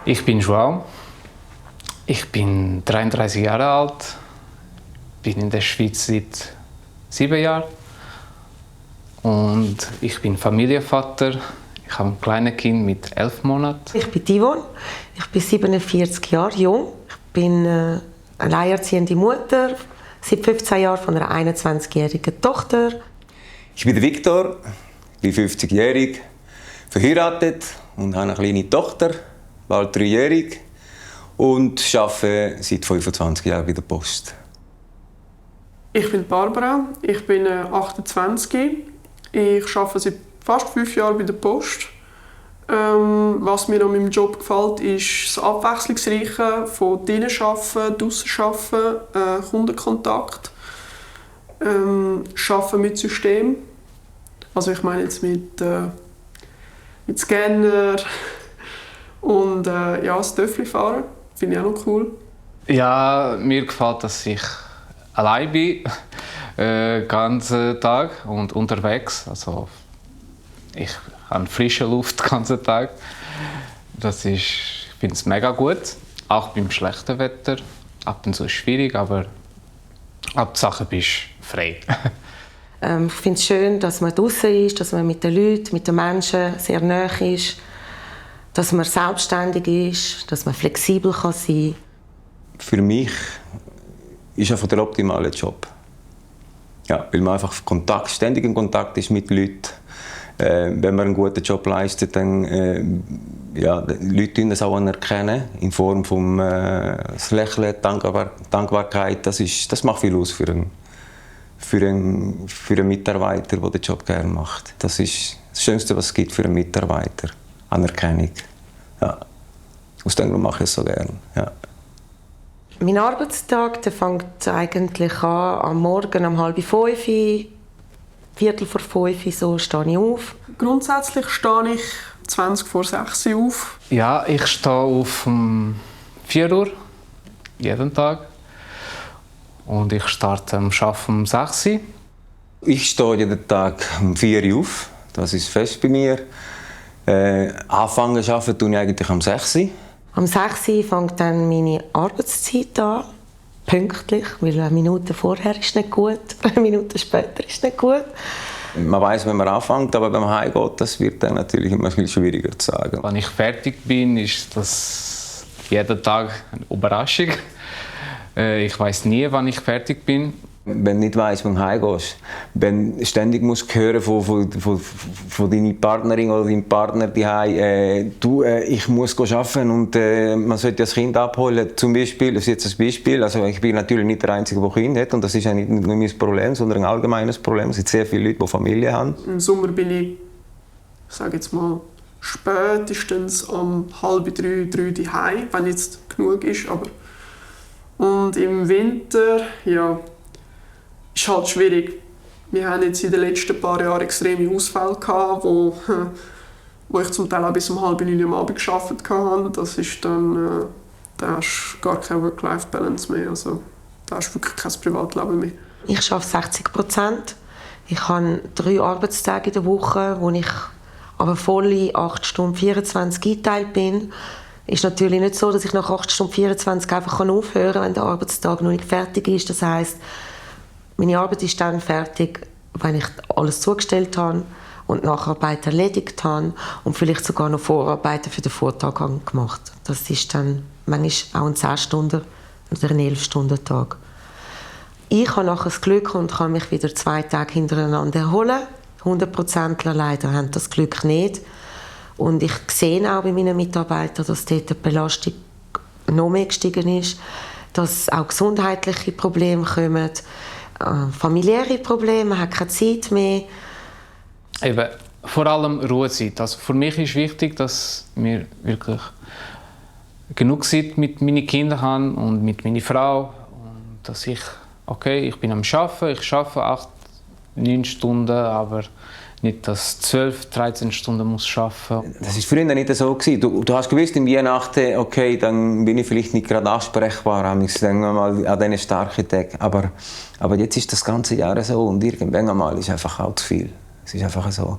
Ich bin João. Ich bin 33 Jahre alt. Bin in der Schweiz seit 7 Jahren. Und ich bin Familienvater. Ich habe ein kleines Kind mit 11 Monaten. Ich bin Divon. Ich bin 47 Jahre jung. Ich bin alleinerziehende Mutter. Seit 15 Jahren von einer 21-jährigen Tochter. Ich bin Victor, bin 50-jährig, verheiratet und habe eine kleine Tochter, bald 3-jährig, und arbeite seit 25 Jahren bei der Post. Ich bin Barbara, ich bin 28. Ich arbeite seit fast 5 Jahren bei der Post. Was mir an meinem Job gefällt, ist das Abwechslungsreiche von drinnen arbeiten, draussen arbeiten, Kundenkontakt, arbeiten mit System. Also ich meine jetzt mit Scanner und das Töffli fahren. Finde ich auch noch cool. Ja, mir gefällt, dass ich allein bin, den ganzen Tag und unterwegs. Also ich habe frische Luft den ganzen Tag. Ich finde es mega gut. Auch beim schlechten Wetter. Ab und zu ist es schwierig, aber Hauptsache bist du frei. Ich finde es schön, dass man draußen ist, dass man mit den Leuten, mit den Menschen sehr nahe ist, dass man selbstständig ist, dass man flexibel sein kann. Für mich ist einfach der optimale Job. Ja, weil man einfach ständig in Kontakt ist mit Leuten. Wenn man einen guten Job leistet, dann die Leute das auch anerkennen in Form von das Lächeln, Dankbarkeit. Das macht viel aus für einen Mitarbeiter, der den Job gerne macht. Das ist das Schönste, was es gibt für einen Mitarbeiter. Anerkennung. Ja. Aus dem Grund mache ich es so gerne. Ja. Mein Arbeitstag der fängt eigentlich an am Morgen um 4:30, 4:45 so stehe ich auf. Grundsätzlich stehe ich 20 vor 6 Uhr auf. Ja, ich stehe auf um 4 Uhr, jeden Tag. Und ich starte am Arbeiten um 6 Uhr. Ich stehe jeden Tag um 4 Uhr auf. Das ist fest bei mir. Anfangen zu arbeiten tue ich eigentlich um 6 Uhr. Um 6 Uhr fängt dann meine Arbeitszeit an. Pünktlich, weil eine Minute vorher ist nicht gut, eine Minute später ist nicht gut. Man weiss, wenn man anfängt, aber wenn man heimgeht, das wird dann natürlich immer viel schwieriger zu sagen. Wenn ich fertig bin, ist das jeden Tag eine Überraschung. Ich weiß nie, wann ich fertig bin. Wenn du nicht weißt, wann du heimgehst, wenn du ständig musst hören von deiner Partnerin oder deinem Partner ich muss arbeiten und man sollte das Kind abholen. Zum Beispiel, das ist jetzt ein Beispiel, also ich bin natürlich nicht der Einzige, der Kinder hat und das ist ja nicht nur mein Problem, sondern ein allgemeines Problem. Es sind sehr viele Leute, die Familie haben. Im Sommer bin ich sage jetzt mal, spätestens um 2:30, 3 Uhr heim, wenn jetzt genug ist. Und im Winter, ja, ist halt schwierig. Wir haben jetzt in den letzten paar Jahren extreme Ausfälle gehabt, wo ich zum Teil auch bis um 8:30 am Abend gearbeitet habe. Das ist dann, da hast du gar keine Work-Life-Balance mehr. Also, da hast du wirklich kein Privatleben mehr. Ich arbeite 60%. Ich habe 3 Arbeitstage in der Woche, wo ich aber volle 8 Stunden 24 eingeteilt bin. Es ist natürlich nicht so, dass ich nach 8 Stunden 24 einfach aufhören kann, wenn der Arbeitstag noch nicht fertig ist. Das heisst, meine Arbeit ist dann fertig, wenn ich alles zugestellt habe und Nacharbeit erledigt habe und vielleicht sogar noch Vorarbeiten für den Vortag gemacht. Das ist dann manchmal auch ein 10 oder ein 11-Stunden-Tag. Ich habe nachher das Glück und kann mich wieder 2 Tage hintereinander erholen. 100% leider haben das Glück nicht. Und ich sehe auch bei meinen Mitarbeitern, dass dort die Belastung noch mehr gestiegen ist, dass auch gesundheitliche Probleme kommen, familiäre Probleme, man hat keine Zeit mehr. Eben, vor allem Ruhezeit. Also für mich ist wichtig, dass wir wirklich genug Zeit mit meinen Kindern haben und mit meiner Frau. Und dass ich bin am Arbeiten, ich arbeite 8, 9 Stunden, aber nicht, dass 12, 13 Stunden muss arbeiten. Das war früher nicht so. Du hast gewusst, in Weihnachten, okay, dann bin ich vielleicht nicht gerade ansprechbar, dann mal an diesen starken Tagen. Aber jetzt ist das ganze Jahr so und irgendwann einmal ist einfach auch zu viel. Es ist einfach so.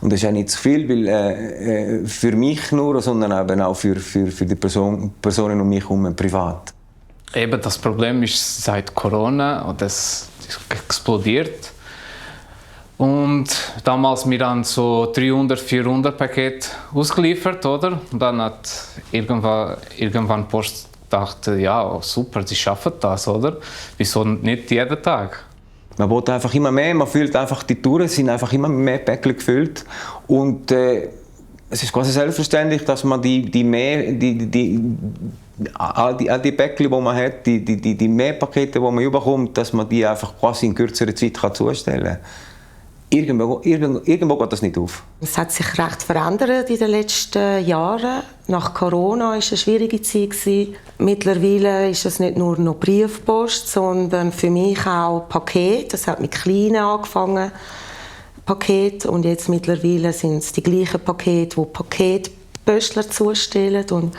Und das ist auch nicht zu viel, weil für mich nur, sondern eben auch für die Personen um mich herum privat. Eben, das Problem ist seit Corona und das explodiert. Und damals wir dann so 300, 400 Pakete ausgeliefert, oder? Und dann hat irgendwann Post gedacht, ja, oh, super, sie schaffen das, oder? Wieso nicht jeden Tag? Man will einfach immer mehr, man fühlt einfach, die Touren sind einfach immer mehr Päckchen gefüllt. Und es ist quasi selbstverständlich, dass man all die Päckchen, die man hat, die Mehrpakete, die man bekommt, dass man die einfach quasi in kürzerer Zeit zustellen kann. Irgendwo geht das nicht auf. Es hat sich recht verändert in den letzten Jahren. Nach Corona war es eine schwierige Zeit. Mittlerweile ist es nicht nur noch Briefpost, sondern für mich auch Paket. Das hat mit kleinen angefangen, Paket. Und jetzt mittlerweile sind es die gleichen Pakete, die Paketpostler zustellen. Und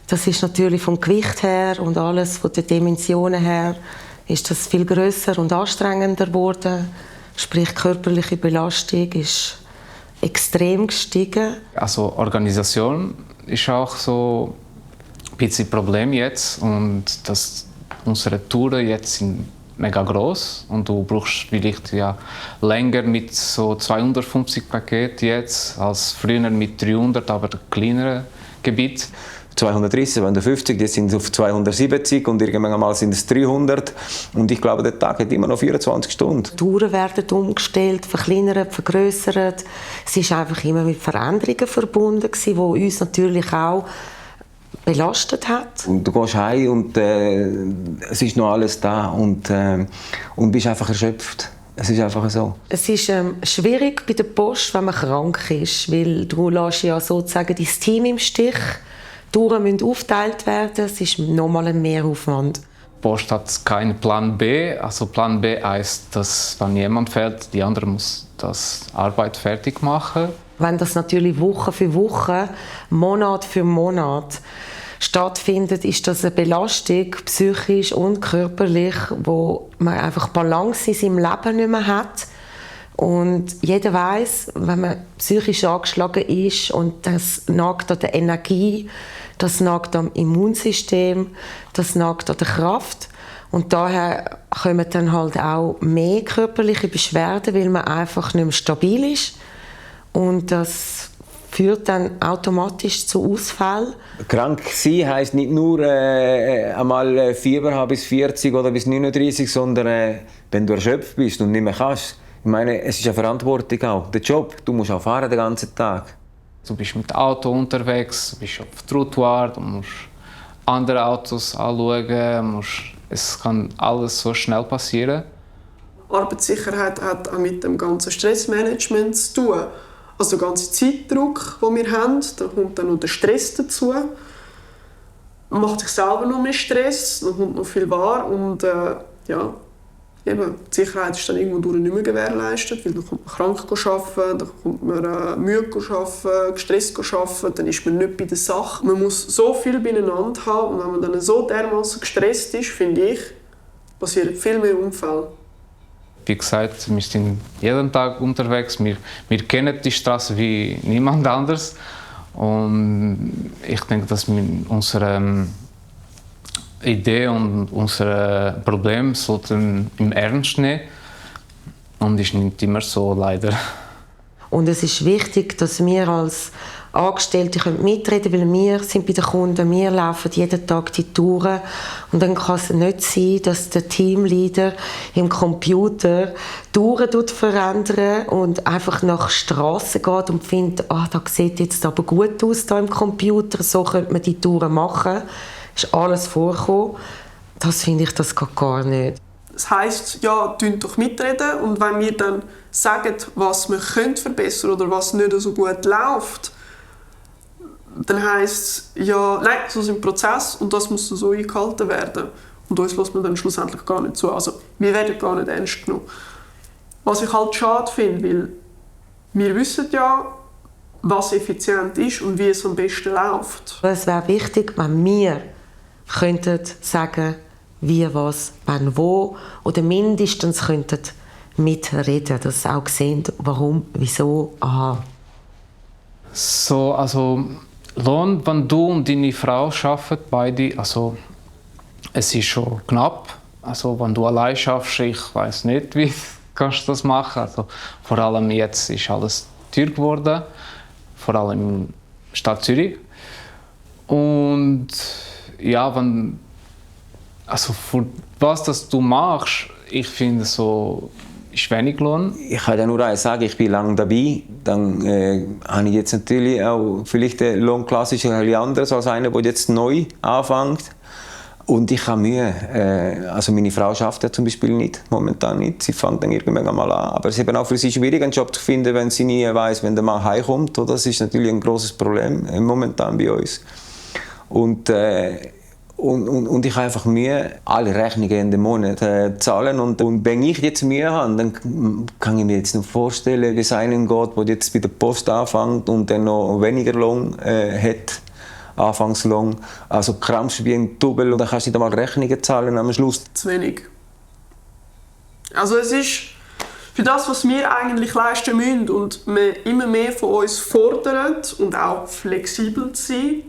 das ist natürlich vom Gewicht her und alles von den Dimensionen her ist das viel grösser und anstrengender geworden. Sprich, körperliche Belastung ist extrem gestiegen. Also Organisation ist auch so ein bisschen ein Problem jetzt und dass unsere Touren jetzt sind mega groß und du brauchst vielleicht ja länger mit so 250 Paketen jetzt als früher mit 300, aber kleineren Gebiet. 230, 250, jetzt sind es auf 270 und irgendwann mal sind es 300. Und ich glaube, der Tag hat immer noch 24 Stunden. Die Touren werden umgestellt, verkleinert, vergrößert. Es ist einfach immer mit Veränderungen verbunden, die uns natürlich auch belastet hat. Und du gehst heim und es ist noch alles da und bist einfach erschöpft. Es ist einfach so. Es ist schwierig bei der Post, wenn man krank ist, weil du lässt ja sozusagen dein Team im Stich. Die Touren müssen aufgeteilt werden, es ist nochmal ein Mehraufwand. Die Post hat keinen Plan B. Also Plan B heisst, dass wenn jemand fällt, die andere muss das Arbeit fertig machen. Wenn das natürlich Woche für Woche, Monat für Monat stattfindet, ist das eine Belastung, psychisch und körperlich, wo man einfach Balance in seinem Leben nicht mehr hat. Und jeder weiß, wenn man psychisch angeschlagen ist und das nagt an der Energie, das nagt am Immunsystem, das nagt an der Kraft. Und daher kommen dann halt auch mehr körperliche Beschwerden, weil man einfach nicht mehr stabil ist. Und das führt dann automatisch zu Ausfällen. Krank sein heisst nicht nur einmal Fieber haben bis 40 oder bis 39, sondern wenn du erschöpft bist und nicht mehr kannst. Ich meine, es ist eine Verantwortung auch. Der Job, du musst auch fahren den ganzen Tag. Du bist mit dem Auto unterwegs, du bist auf dem Trottoir, du musst andere Autos anschauen, es kann alles so schnell passieren. Arbeitssicherheit hat auch mit dem ganzen Stressmanagement zu tun. Also der ganze Zeitdruck, den wir haben, da kommt dann noch der Stress dazu. Man macht sich selber noch mehr Stress, dann kommt noch viel wahr und eben, die Sicherheit ist dann irgendwo nicht mehr gewährleistet, weil dann kommt man krank arbeiten, dann kommt man müde arbeiten, gestresst arbeiten, dann ist man nicht bei der Sache. Man muss so viel beieinander haben und wenn man dann so dermaßen gestresst ist, finde ich, passieren viel mehr Unfälle. Wie gesagt, wir sind jeden Tag unterwegs, wir kennen die Straße wie niemand anders und ich denke, dass wir unsere Idee und unsere Probleme sollten im Ernst nehmen und ist nicht immer so, leider. Und es ist wichtig, dass wir als Angestellte mitreden können, weil wir sind bei den Kunden, wir laufen jeden Tag die Touren und dann kann es nicht sein, dass der Teamleader im Computer Touren verändert und einfach nach Strassen geht und findet, das sieht jetzt aber gut aus da im Computer, so könnte man die Touren machen. Ist alles vorgekommen. Das finde ich, das geht gar nicht. Das heisst, ja, tönt doch mitreden und wenn wir dann sagen, was wir verbessern können oder was nicht so gut läuft, dann heisst es, ja, nein, so ist ein Prozess und das muss so eingehalten werden. Und uns lässt man dann schlussendlich gar nicht zu. Also, wir werden gar nicht ernst genommen. Was ich halt schade finde, weil wir wissen ja, was effizient ist und wie es am besten läuft. Es wäre wichtig, wenn wir könnten sagen, wie, was, wann, wo oder mindestens könnten mitreden, dass sie auch sehen, warum, wieso, aha. So, also Lohn, wenn du und deine Frau arbeiten, beide, also es ist schon knapp. Also wenn du allein schaffst, ich weiß nicht, wie kannst du das machen. Also vor allem jetzt ist alles teuer geworden, vor allem in der Stadt Zürich. Und ja, also für was das du machst, ich finde so ist wenig Lohn. Ich kann ja nur eins sagen, ich bin lange dabei. Dann habe ich jetzt natürlich auch vielleicht eine Lohnklasse ist ein bisschen anders als einer, der jetzt neu anfängt. Und ich habe Mühe. Also meine Frau arbeitet ja zum Beispiel nicht, momentan nicht. Sie fängt dann irgendwann mal an. Aber es ist eben auch für sie schwierig, einen Job zu finden, wenn sie nie weiss, wenn der Mann heimkommt. Das ist natürlich ein grosses Problem momentan bei uns. Und ich habe einfach Mühe, alle Rechnungen in den Monat zahlen. Und wenn ich jetzt Mühe habe, dann kann ich mir jetzt noch vorstellen, wie es einem geht, der jetzt bei der Post anfängt und dann noch weniger Lohn hat, Anfangslohn. Also krampfst wie ein Double und dann kannst du nicht einmal Rechnungen zahlen am Schluss. Zu wenig. Also es ist für das, was wir eigentlich leisten müssen und wir immer mehr von uns fordern und auch flexibel zu sein.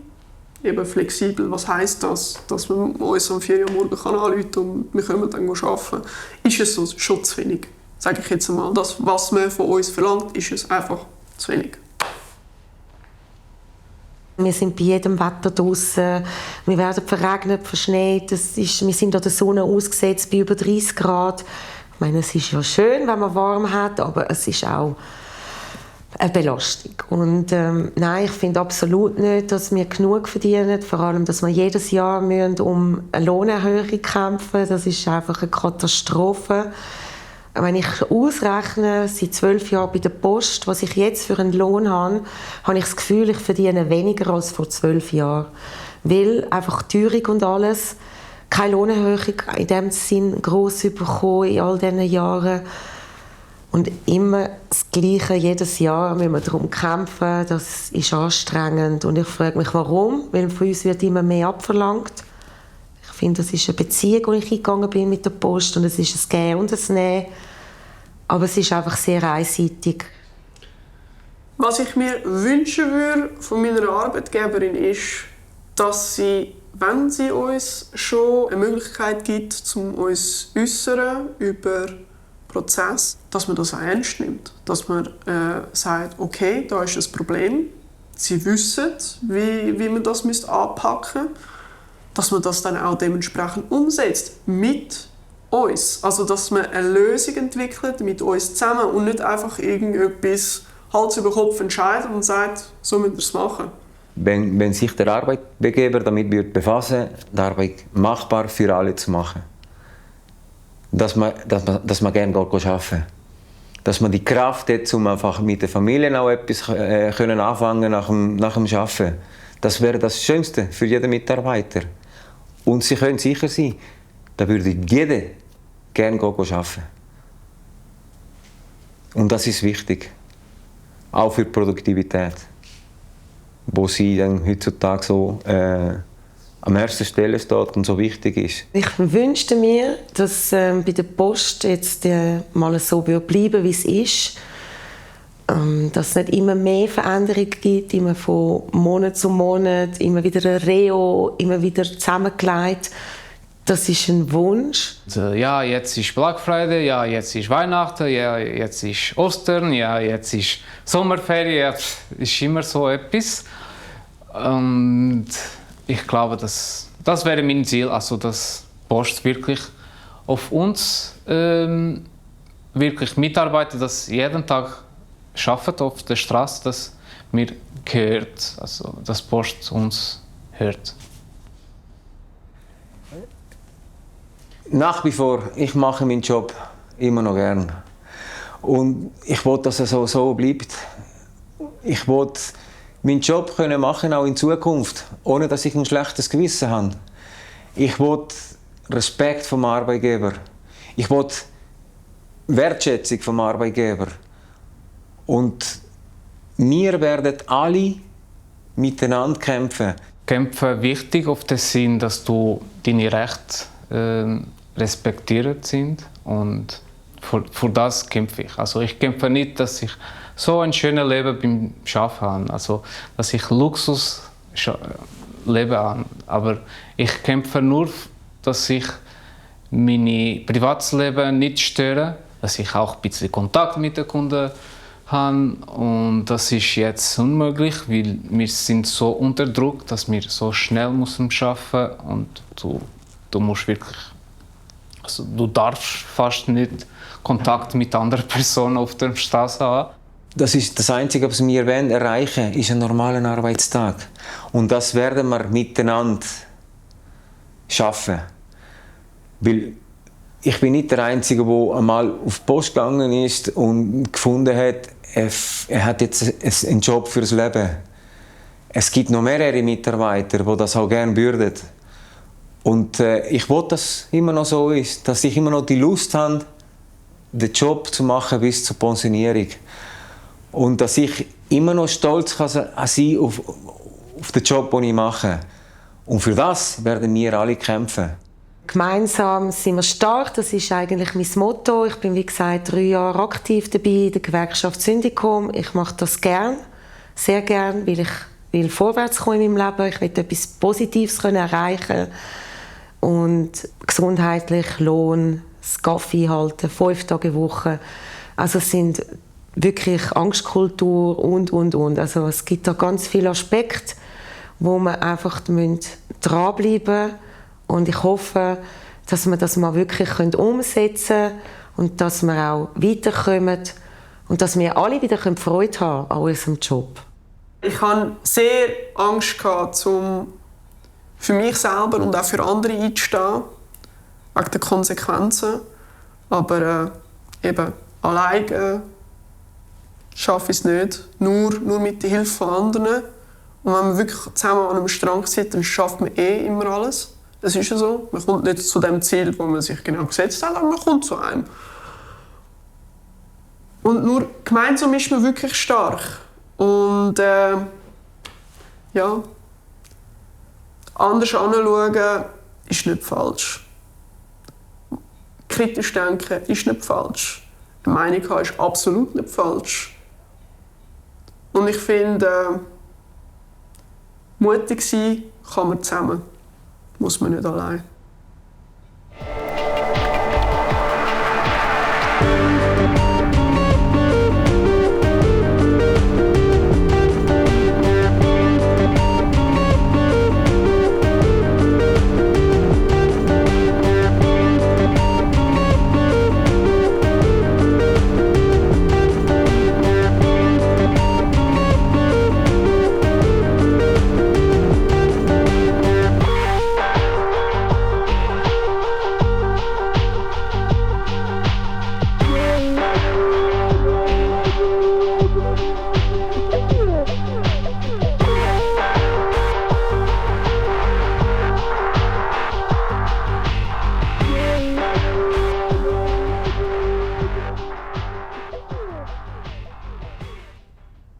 Eben flexibel, was heisst das? Dass man uns am 4 Uhr morgens anrufen kann und wir können dann arbeiten. Ist es so, schon zu wenig, sage ich jetzt einmal. Das, was man von uns verlangt, ist es einfach zu wenig. Wir sind bei jedem Wetter draussen. Wir werden verregnet, verschneit. Wir sind an der Sonne ausgesetzt bei über 30 Grad. Ich meine, es ist ja schön, wenn man warm hat, aber es ist auch eine Belastung. Und nein, ich finde absolut nicht, dass wir genug verdienen. Vor allem, dass wir jedes Jahr um eine Lohnerhöhung kämpfen. Das ist einfach eine Katastrophe. Wenn ich ausrechne, seit 12 Jahren bei der Post, was ich jetzt für einen Lohn habe, habe ich das Gefühl, ich verdiene weniger als vor 12 Jahren. Weil einfach die Teuerung und alles, keine Lohnerhöhung in dem Sinn gross bekommen in all diesen Jahren. Und immer das Gleiche, jedes Jahr müssen wir darum kämpfen, das ist anstrengend. Und ich frage mich, warum? Weil von uns wird immer mehr abverlangt. Ich finde, das ist eine Beziehung, die ich eingegangen bin mit der Post und es ist ein Gehen und ein Nehmen. Aber es ist einfach sehr einseitig. Was ich mir wünschen würde von meiner Arbeitgeberin ist, dass sie, wenn sie uns schon eine Möglichkeit gibt, uns zu äußern über Prozess, dass man das auch ernst nimmt. Dass man sagt, okay, da ist ein Problem. Sie wissen, wie man das anpacken müsste. Dass man das dann auch dementsprechend umsetzt. Mit uns. Also, dass man eine Lösung entwickelt mit uns zusammen und nicht einfach irgendetwas Hals über Kopf entscheidet und sagt, so müssen wir es machen. Wenn sich der Arbeitgeber damit befassen würde, die Arbeit machbar für alle zu machen. Dass man gerne arbeiten will. Dass man die Kraft hat, um einfach mit den Familien auch etwas anfangen nach dem Arbeiten. Das wäre das Schönste für jeden Mitarbeiter. Und Sie können sicher sein, da würde jeder gerne arbeiten. Und das ist wichtig. Auch für die Produktivität. Wo sie dann heutzutage so an erster Stelle steht und so wichtig ist. Ich wünschte mir, dass bei der Post jetzt mal so bleiben, wie es ist. Dass es nicht immer mehr Veränderungen gibt, immer von Monat zu Monat, immer wieder ein Reo, immer wieder zusammengelegt. Das ist ein Wunsch. Ja, jetzt ist Black Friday, ja, jetzt ist Weihnachten, ja, jetzt ist Ostern, ja, jetzt ist Sommerferien, ja, ist immer so etwas. Und ich glaube, das wäre mein Ziel, also dass Post wirklich auf uns wirklich mitarbeitet, dass jeden Tag arbeitet auf der Straße, dass mir gehört, also dass Post uns hört. Nach wie vor, ich mache meinen Job immer noch gern. Und ich will, dass er so bleibt. Ich will meinen Job machen, auch in Zukunft, ohne dass ich ein schlechtes Gewissen habe. Ich will Respekt vom Arbeitgeber. Ich will Wertschätzung vom Arbeitgeber. Und wir werden alle miteinander kämpfen. Kämpfen wichtig auf den Sinn, dass du deine Rechte respektiert sind und für das kämpfe ich. Also ich kämpfe nicht, dass ich so ein schönes Leben beim Arbeiten habe, also dass ich Luxus leben habe. Aber ich kämpfe nur, dass ich mein Privatleben nicht störe, dass ich auch ein bisschen Kontakt mit den Kunden habe. Und das ist jetzt unmöglich, weil wir sind so unter Druck, dass wir so schnell arbeiten müssen. Und du musst wirklich, also du darfst fast nicht Kontakt mit anderen Personen auf der Straße haben. Das ist das Einzige, was wir erreichen wollen, ist ein normaler Arbeitstag. Und das werden wir miteinander schaffen. Weil ich bin nicht der Einzige, der einmal auf die Post gegangen ist und gefunden hat, er hat jetzt einen Job fürs Leben. Es gibt noch mehrere Mitarbeiter, die das auch gerne würden. Und ich will, dass es immer noch so ist, dass ich immer noch die Lust habe, den Job zu machen bis zur Pensionierung. Und dass ich immer noch stolz kann sein auf den Job, den ich mache. Und für das werden wir alle kämpfen. Gemeinsam sind wir stark, das ist eigentlich mein Motto. Ich bin, wie gesagt, 3 Jahre aktiv dabei in der Gewerkschaft Syndikum. Ich mache das gern, sehr gern, weil ich will vorwärts kommen in meinem Leben. Ich will etwas Positives erreichen und gesundheitlich, Lohn, das Kaffee halten, 5 Tage Woche. Also es sind wirklich Angstkultur und. Also es gibt da ganz viele Aspekte, wo man einfach dranbleiben müssen. Und ich hoffe, dass wir das mal wirklich umsetzen können und dass wir auch weiterkommen und dass wir alle wieder Freude haben an unserem Job. Ich hatte sehr Angst, für mich selber und auch für andere einzustehen, wegen der Konsequenzen. Aber eben, alleine schaffe ich es nicht, nur mit der Hilfe von anderen. Und wenn man wirklich zusammen an einem Strang sitzt, dann schafft man immer alles. Das ist ja so. Man kommt nicht zu dem Ziel, das man sich genau gesetzt hat, aber man kommt zu einem. Und nur gemeinsam ist man wirklich stark. Und ja, anders anschauen ist nicht falsch. Kritisch denken ist nicht falsch. Eine Meinung haben ist absolut nicht falsch. Und ich finde, mutig sein kann man zusammen. Muss man nicht allein.